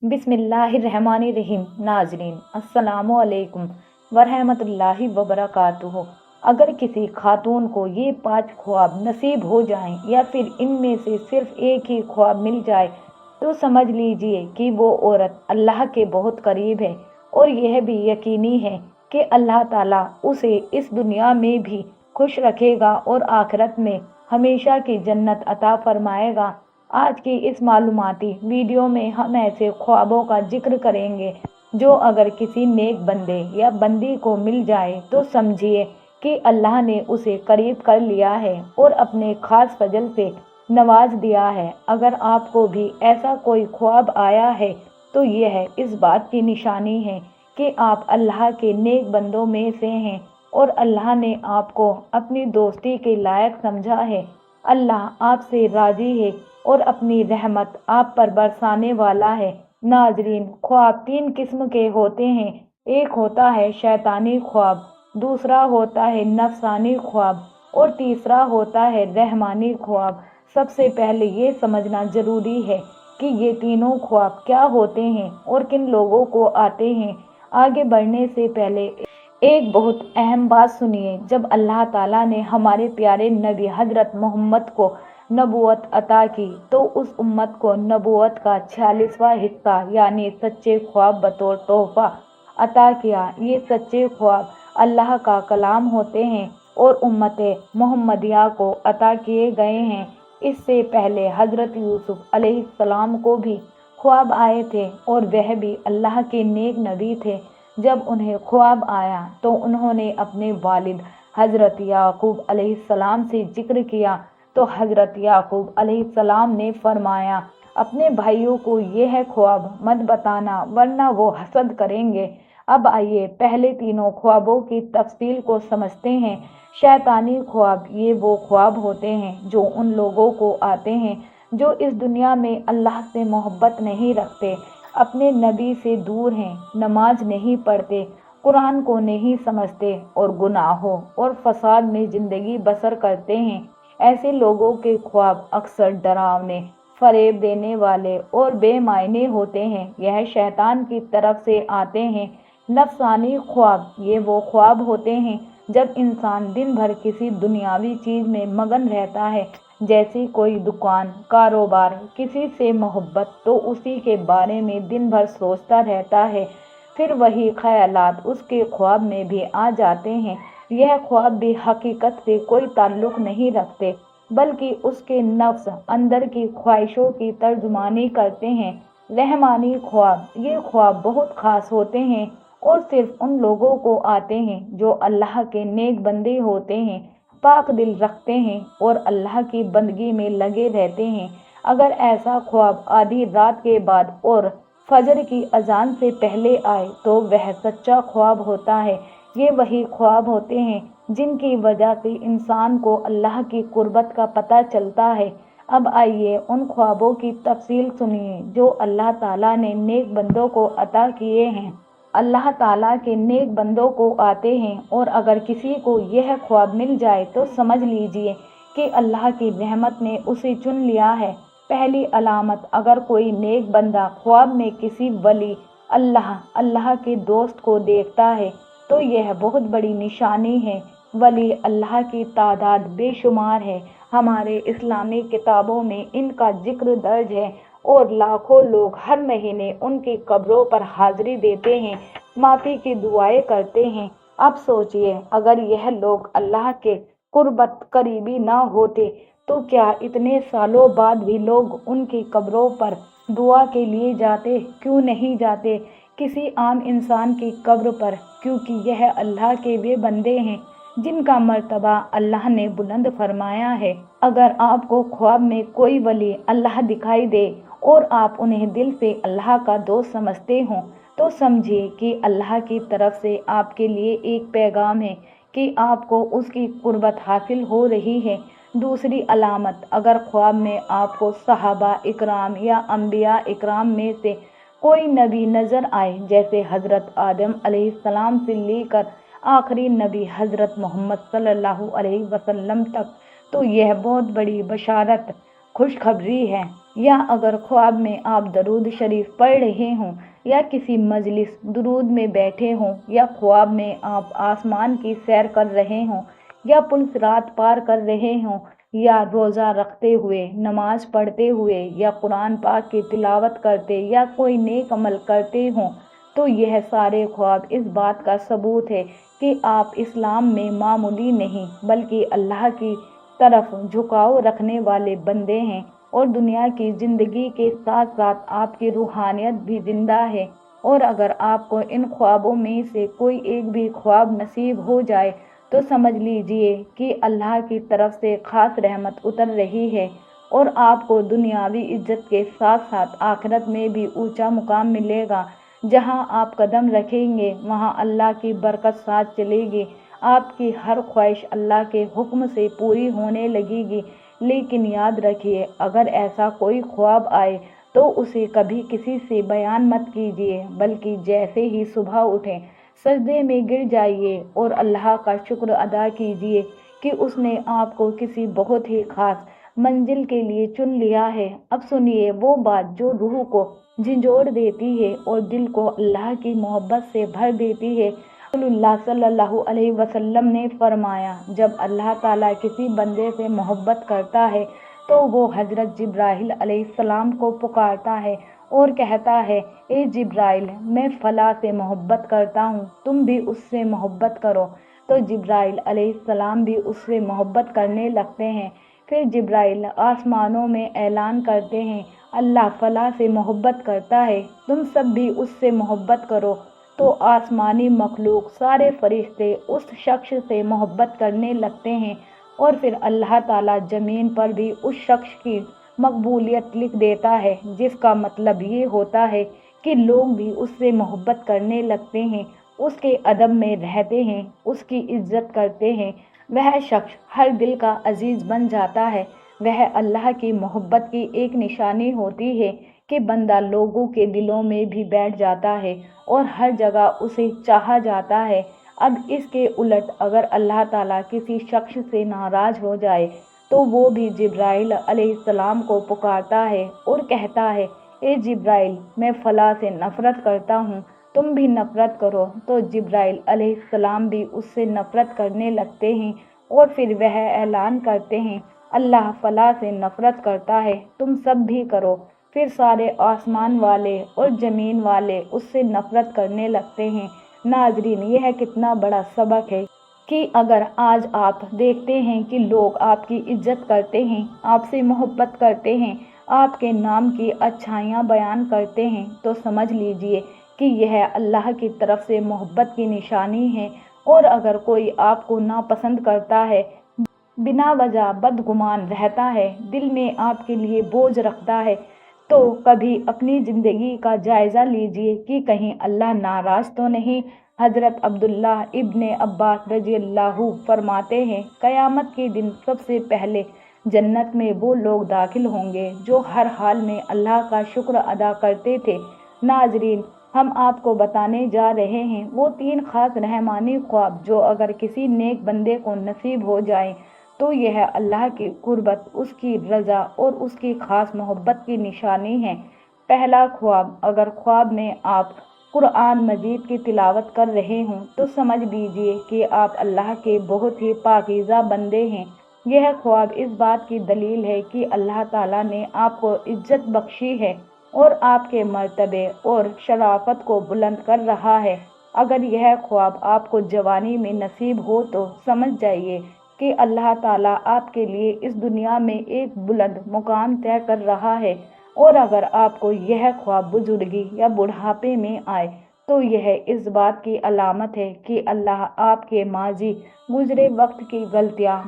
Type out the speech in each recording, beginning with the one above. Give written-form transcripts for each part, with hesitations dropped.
बिस्मिल्लाहिर्रहमानिर्रहीम। नाज़रीन अस्सलामु अलैकुम वरहमतुल्लाहि वबरकातुहू। अगर किसी खातून को ये 5 ख्वाब नसीब हो जाएं या फिर इनमें से सिर्फ एक ही ख्वाब मिल जाए तो समझ लीजिए कि वो औरत अल्लाह के बहुत करीब है और यह भी यकीनी है कि अल्लाह ताला उसे इस दुनिया में भी खुश रखेगा और आखिरत में हमेशा की जन्नत अता फरमाएगा। आज की इस मालूमाती वीडियो में हम ऐसे ख्वाबों का जिक्र करेंगे जो अगर किसी नेक बंदे या बंदी को मिल जाए तो समझिए कि अल्लाह ने उसे करीब कर लिया है और अपने खास फजल से नवाज दिया है। अगर आपको भी ऐसा कोई ख्वाब आया है तो यह इस बात की निशानी है कि आप अल्लाह के नेक बंदों में से हैं और अल्लाह ने आपको अपनी दोस्ती के लायक समझा है। अल्लाह आपसे राजी है और अपनी रहमत आप पर बरसाने वाला है। नाजरीन, ख्वाब 3 किस्म के होते हैं। एक होता है शैतानी ख्वाब, दूसरा होता है नफसानी ख्वाब और तीसरा होता है रहमानी ख्वाब। सबसे पहले ये समझना जरूरी है कि ये तीनों ख्वाब क्या होते हैं और किन लोगों को आते हैं। आगे बढ़ने से पहले एक बहुत अहम बात सुनिए। जब अल्लाह ताला ने हमारे प्यारे नबी हजरत मोहम्मद को नबूवत अता की तो उस उम्मत को नबूवत का 46वां हिस्सा यानी सच्चे ख्वाब बतौर तोहफा अता किया। ये सच्चे ख्वाब अल्लाह का कलाम होते हैं और उम्मत मोहम्मदिया को अता किए गए हैं। इससे पहले हजरत यूसुफ अलैहिस्सलाम को भी ख्वाब आए थे और वह भी अल्लाह के नेक नबी थे। जब उन्हें ख्वाब आया तो उन्होंने अपने वालिद हजरत याकूब अलैहिस्सलाम से जिक्र किया तो हजरत याकूब अलैहिस्सलाम ने फरमाया, अपने भाइयों को यह ख्वाब मत बताना वरना वो हसद करेंगे। अब आइए पहले तीनों ख्वाबों की तफसील को समझते हैं। शैतानी ख्वाब ये वो ख्वाब होते हैं जो उन लोगों को आते हैं जो इस दुनिया में अल्लाह से मोहब्बत नहीं रखते, अपने नबी से दूर हैं, नमाज नहीं पढ़ते, कुरान को नहीं समझते और गुनाहों और फसाद में ज़िंदगी बसर करते हैं। ऐसे लोगों के ख्वाब अक्सर डरावने, फरेब देने वाले और बेमायने होते हैं। यह शैतान की तरफ से आते हैं। नफसानी ख्वाब ये वो ख्वाब होते हैं जब इंसान दिन भर किसी दुनियावी चीज़ में मगन रहता है, जैसे कोई दुकान, कारोबार, किसी से मोहब्बत, तो उसी के बारे में दिन भर सोचता रहता है। फिर वही ख्यालात उसके ख्वाब में भी आ जाते हैं। यह ख्वाब भी हकीकत से कोई ताल्लुक नहीं रखते बल्कि उसके नफ्स अंदर की ख्वाहिशों की तर्जुमानी करते हैं। रहमानी ख्वाब ये ख्वाब बहुत खास होते हैं और सिर्फ उन लोगों को आते हैं जो अल्लाह के नेक बंदे होते हैं, पाक दिल रखते हैं और अल्लाह की बंदगी में लगे रहते हैं। अगर ऐसा ख्वाब आधी रात के बाद और फजर की अजान से पहले आए तो वह सच्चा ख्वाब होता है। ये वही ख्वाब होते हैं जिनकी वजह से इंसान को अल्लाह की कुर्बत का पता चलता है। अब आइए उन ख्वाबों की तफसील सुनिए जो अल्लाह ताला ने नेक बंदों को अता किए हैं। अल्लाह ताला के नेक बंदों को आते हैं और अगर किसी को यह ख्वाब मिल जाए तो समझ लीजिए कि अल्लाह की रहमत ने उसे चुन लिया है। पहली अलामत, अगर कोई नेक बंदा ख्वाब में किसी वली अल्लाह के दोस्त को देखता है तो यह बहुत बड़ी निशानी है। वली अल्लाह की तादाद बेशुमार है। हमारे इस्लामी किताबों में इनका जिक्र दर्ज है और लाखों लोग हर महीने उनकी कब्रों पर हाजिरी देते हैं, माफ़ी की दुआएं करते हैं। अब सोचिए अगर यह लोग अल्लाह के कुर्बत करीबी ना होते तो क्या इतने सालों बाद भी लोग उनकी कब्रों पर दुआ के लिए जाते? क्यों नहीं जाते किसी आम इंसान की कब्र पर? क्योंकि यह अल्लाह के वे बंदे हैं जिनका मर्तबा अल्लाह ने बुलंद फरमाया है। अगर आपको ख्वाब में कोई वली अल्लाह दिखाई दे और आप उन्हें दिल से अल्लाह का दोस्त समझते हों तो समझिए कि अल्लाह की तरफ से आपके लिए एक पैगाम है कि आपको उसकी कुर्बत हासिल हो रही है। दूसरी अलामत, अगर ख्वाब में आपको सहाबा इकराम या अंबिया इकराम में से कोई नबी नज़र आए, जैसे हज़रत आदम अलैहिस्सलाम से लेकर आखिरी नबी हज़रत मोहम्मद सल्लल्लाहु अलैहि वसल्लम तक, तो यह बहुत बड़ी बशारत खुशखबरी है। یا اگر خواب میں آپ درود شریف پڑھ رہے ہوں یا کسی مجلس درود میں بیٹھے ہوں یا خواب میں آپ آسمان کی سیر کر رہے ہوں یا پل صراط پار کر رہے ہوں یا روزہ رکھتے ہوئے، نماز پڑھتے ہوئے یا قرآن پاک کی تلاوت کرتے یا کوئی نیک عمل کرتے ہوں، تو یہ سارے خواب اس بات کا ثبوت ہے کہ آپ اسلام میں معمولی نہیں بلکہ اللہ کی طرف جھکاؤ رکھنے والے بندے ہیں، اور دنیا کی زندگی کے ساتھ ساتھ آپ کی روحانیت بھی زندہ ہے۔ اور اگر آپ کو ان خوابوں میں سے کوئی ایک بھی خواب نصیب ہو جائے تو سمجھ لیجئے کہ اللہ کی طرف سے خاص رحمت اتر رہی ہے، اور آپ کو دنیاوی عزت کے ساتھ ساتھ آخرت میں بھی اونچا مقام ملے گا۔ جہاں آپ قدم رکھیں گے وہاں اللہ کی برکت ساتھ چلے گی، آپ کی ہر خواہش اللہ کے حکم سے پوری ہونے لگے گی۔ لیکن یاد رکھیے، اگر ایسا کوئی خواب آئے تو اسے کبھی کسی سے بیان مت کیجیے، بلکہ جیسے ہی صبح اٹھیں سجدے میں گر جائیے اور اللہ کا شکر ادا کیجیے کہ اس نے آپ کو کسی بہت ہی خاص منزل کے لیے چن لیا ہے۔ اب سنیے وہ بات جو روح کو جھنجھوڑ دیتی ہے اور دل کو اللہ کی محبت سے بھر دیتی ہے۔ رسول اللہ صلی اللہ علیہ وسلم نے فرمایا، جب اللہ تعالیٰ کسی بندے سے محبت کرتا ہے تو وہ حضرت جبرائیل علیہ السلام کو پکارتا ہے اور کہتا ہے، اے جبرائیل، میں فلاں سے محبت کرتا ہوں، تم بھی اس سے محبت کرو۔ تو جبرائیل علیہ السلام بھی اس سے محبت کرنے لگتے ہیں۔ پھر جبرائیل آسمانوں میں اعلان کرتے ہیں، اللہ فلاں سے محبت کرتا ہے، تم سب بھی اس سے محبت کرو۔ تو آسمانی مخلوق سارے فرشتے اس شخص سے محبت کرنے لگتے ہیں، اور پھر اللہ تعالیٰ زمین پر بھی اس شخص کی مقبولیت لکھ دیتا ہے، جس کا مطلب یہ ہوتا ہے کہ لوگ بھی اس سے محبت کرنے لگتے ہیں، اس کے ادب میں رہتے ہیں، اس کی عزت کرتے ہیں۔ وہ شخص ہر دل کا عزیز بن جاتا ہے۔ وہ اللہ کی محبت کی ایک نشانی ہوتی ہے کہ بندہ لوگوں کے دلوں میں بھی بیٹھ جاتا ہے اور ہر جگہ اسے چاہا جاتا ہے۔ اب اس کے الٹ اگر اللہ تعالیٰ کسی شخص سے ناراض ہو جائے تو وہ بھی جبرائیل علیہ السلام کو پکارتا ہے اور کہتا ہے، اے جبرائیل، میں فلاں سے نفرت کرتا ہوں، تم بھی نفرت کرو۔ تو جبرائیل علیہ السلام بھی اس سے نفرت کرنے لگتے ہیں، اور پھر وہ اعلان کرتے ہیں، اللہ فلاں سے نفرت کرتا ہے، تم سب بھی کرو۔ پھر سارے آسمان والے اور زمین والے اس سے نفرت کرنے لگتے ہیں۔ ناظرین، یہ کتنا بڑا سبق ہے کہ اگر آج آپ دیکھتے ہیں کہ لوگ آپ کی عزت کرتے ہیں، آپ سے محبت کرتے ہیں، آپ کے نام کی اچھائیاں بیان کرتے ہیں، تو سمجھ لیجئے کہ یہ اللہ کی طرف سے محبت کی نشانی ہے۔ اور اگر کوئی آپ کو ناپسند کرتا ہے، بنا وجہ بدگمان رہتا ہے، دل میں آپ کے لیے بوجھ رکھتا ہے، تو کبھی اپنی زندگی کا جائزہ لیجئے کہ کہیں اللہ ناراض تو نہیں۔ حضرت عبداللہ ابن عباس رضی اللہ فرماتے ہیں، قیامت کے دن سب سے پہلے جنت میں وہ لوگ داخل ہوں گے جو ہر حال میں اللہ کا شکر ادا کرتے تھے۔ ناظرین، ہم آپ کو بتانے جا رہے ہیں وہ 3 خاص رحمانی خواب جو اگر کسی نیک بندے کو نصیب ہو جائیں تو یہ اللہ کی قربت، اس کی رضا اور اس کی خاص محبت کی نشانی ہے۔ پہلا خواب، اگر خواب میں آپ قرآن مجید کی تلاوت کر رہے ہوں تو سمجھ لیجئے کہ آپ اللہ کے بہت ہی پاکیزہ بندے ہیں۔ یہ خواب اس بات کی دلیل ہے کہ اللہ تعالیٰ نے آپ کو عزت بخشی ہے اور آپ کے مرتبے اور شرافت کو بلند کر رہا ہے۔ اگر یہ خواب آپ کو جوانی میں نصیب ہو تو سمجھ جائیے کہ اللہ تعالیٰ آپ کے لیے اس دنیا میں ایک بلند مقام طے کر رہا ہے، اور اگر آپ کو یہ خواب بزرگی یا بڑھاپے میں آئے تو یہ اس بات کی علامت ہے کہ اللہ آپ کے ماضی گزرے وقت کی غلطیاں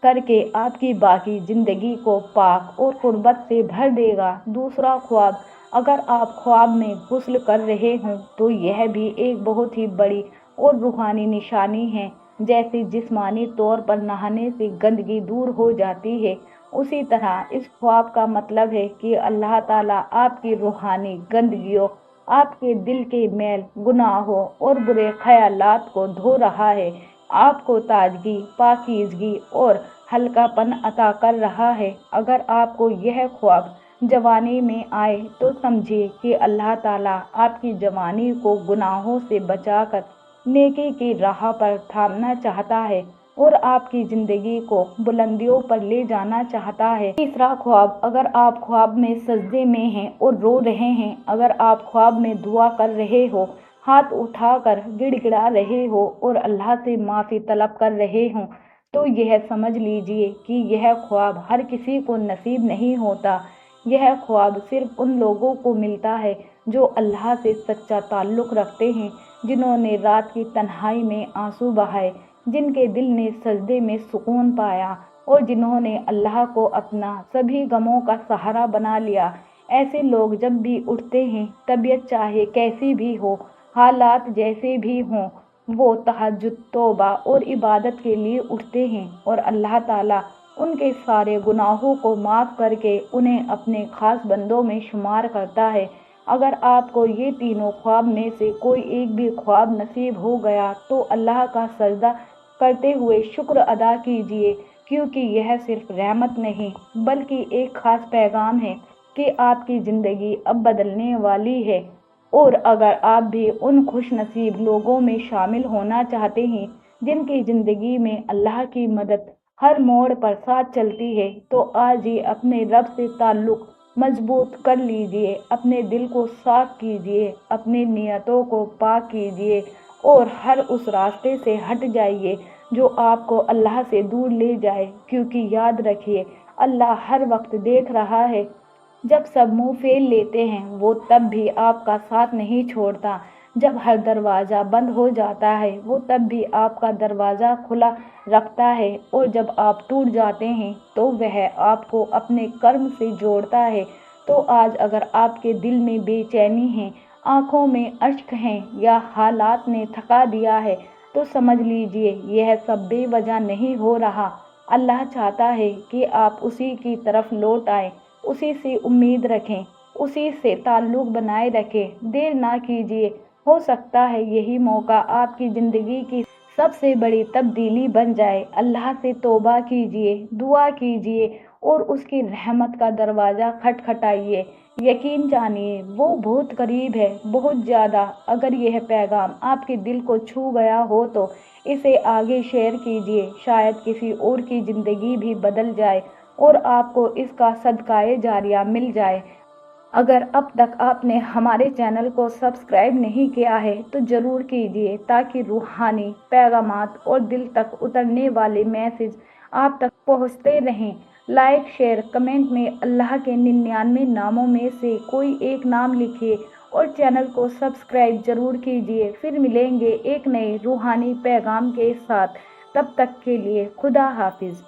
کر کے آپ کی باقی زندگی کو پاک اور قربت سے بھر دے گا۔ دوسرا خواب، اگر آپ خواب میں غسل کر رہے ہوں تو یہ بھی ایک بہت ہی بڑی اور روحانی نشانی ہے۔ جیسے جسمانی طور پر نہانے سے گندگی دور ہو جاتی ہے، اسی طرح اس خواب کا مطلب ہے کہ اللہ تعالیٰ آپ کی روحانی گندگیوں، آپ کے دل کے میل، گناہوں اور برے خیالات کو دھو رہا ہے، آپ کو تازگی، پاکیزگی اور ہلکا پن عطا کر رہا ہے۔ اگر آپ کو یہ خواب जवानी में आए तो समझिए कि अल्लाह ताला आपकी जवानी को गुनाहों से बचाकर नेकी की राह पर थामना चाहता है और आपकी जिंदगी को बुलंदियों पर ले जाना चाहता है। तीसरा ख्वाब, अगर आप ख्वाब में सजदे में हैं और रो रहे हैं, अगर आप ख्वाब में दुआ कर रहे हो, हाथ उठाकर गिड़गिड़ा रहे हो और अल्लाह से माफ़ी तलब कर रहे हो, तो यह समझ लीजिए कि यह ख्वाब हर किसी को नसीब नहीं होता। यह ख्वाब सिर्फ उन लोगों को मिलता है जो अल्लाह से सच्चा ताल्लुक़ रखते हैं, जिन्होंने रात की तन्हाई में आंसू बहाए, जिनके दिल ने सजदे में सुकून पाया और जिन्होंने अल्लाह को अपना सभी गमों का सहारा बना लिया। ऐसे लोग जब भी उठते हैं, तबीयत चाहे कैसी भी हो, हालात जैसे भी हों, वो तहज्जुद, तौबा और इबादत के लिए उठते हैं और अल्लाह ताला उनके सारे गुनाहों को माफ़ करके उन्हें अपने ख़ास बंदों में शुमार करता है। अगर आपको ये तीनों ख्वाब में से कोई एक भी ख्वाब नसीब हो गया तो अल्लाह का सजदा करते हुए शुक्र अदा कीजिए, क्योंकि यह सिर्फ रहमत नहीं बल्कि एक ख़ास पैगाम है कि आपकी ज़िंदगी अब बदलने वाली है। और अगर आप भी उन खुश नसीब लोगों में शामिल होना चाहते हैं जिनकी ज़िंदगी में अल्लाह की मदद हर मोड़ पर साथ चलती है, तो आज ही अपने रब से ताल्लुक़ मजबूत कर लीजिए, अपने दिल को साफ कीजिए, अपनी नियतों को पाक कीजिए और हर उस रास्ते से हट जाइए जो आपको अल्लाह से दूर ले जाए, क्योंकि याद रखिए अल्लाह हर वक्त देख रहा है। जब सब मुंह फेर लेते हैं वो तब भी आपका साथ नहीं छोड़ता। जब हर दरवाज़ा बंद हो जाता है वो तब भी आपका दरवाज़ा खुला रखता है और जब आप टूट जाते हैं तो वह आपको अपने कर्म से जोड़ता है। तो आज अगर आपके दिल में बेचैनी है, आँखों में अश्क हैं या हालात ने थका दिया है, तो समझ लीजिए यह सब बेवजह नहीं हो रहा। अल्लाह चाहता है कि आप उसी की तरफ लौट आएँ, उसी से उम्मीद रखें, उसी से ताल्लुक़ बनाए रखें। देर ना कीजिए, हो सकता है यही मौका आपकी ज़िंदगी की सबसे बड़ी तब्दीली बन जाए। अल्लाह से तौबा कीजिए, दुआ कीजिए और उसकी रहमत का दरवाज़ा खटखटाइए। यकीन जानिए वो बहुत करीब है, बहुत ज़्यादा। अगर यह पैगाम आपके दिल को छू गया हो तो इसे आगे शेयर कीजिए, शायद किसी और की ज़िंदगी भी बदल जाए और आपको इसका सदकाए जारिया मिल जाए। अगर अब तक आपने हमारे चैनल को सब्सक्राइब नहीं किया है तो ज़रूर कीजिए, ताकि रूहानी पैगामात और दिल तक उतरने वाले मैसेज आप तक पहुंचते रहें। लाइक, शेयर, कमेंट में अल्लाह के 99 नामों में से कोई एक नाम लिखिए और चैनल को सब्सक्राइब ज़रूर कीजिए। फिर मिलेंगे एक नए रूहानी पैगाम के साथ। तब तक के लिए खुदा हाफिज़।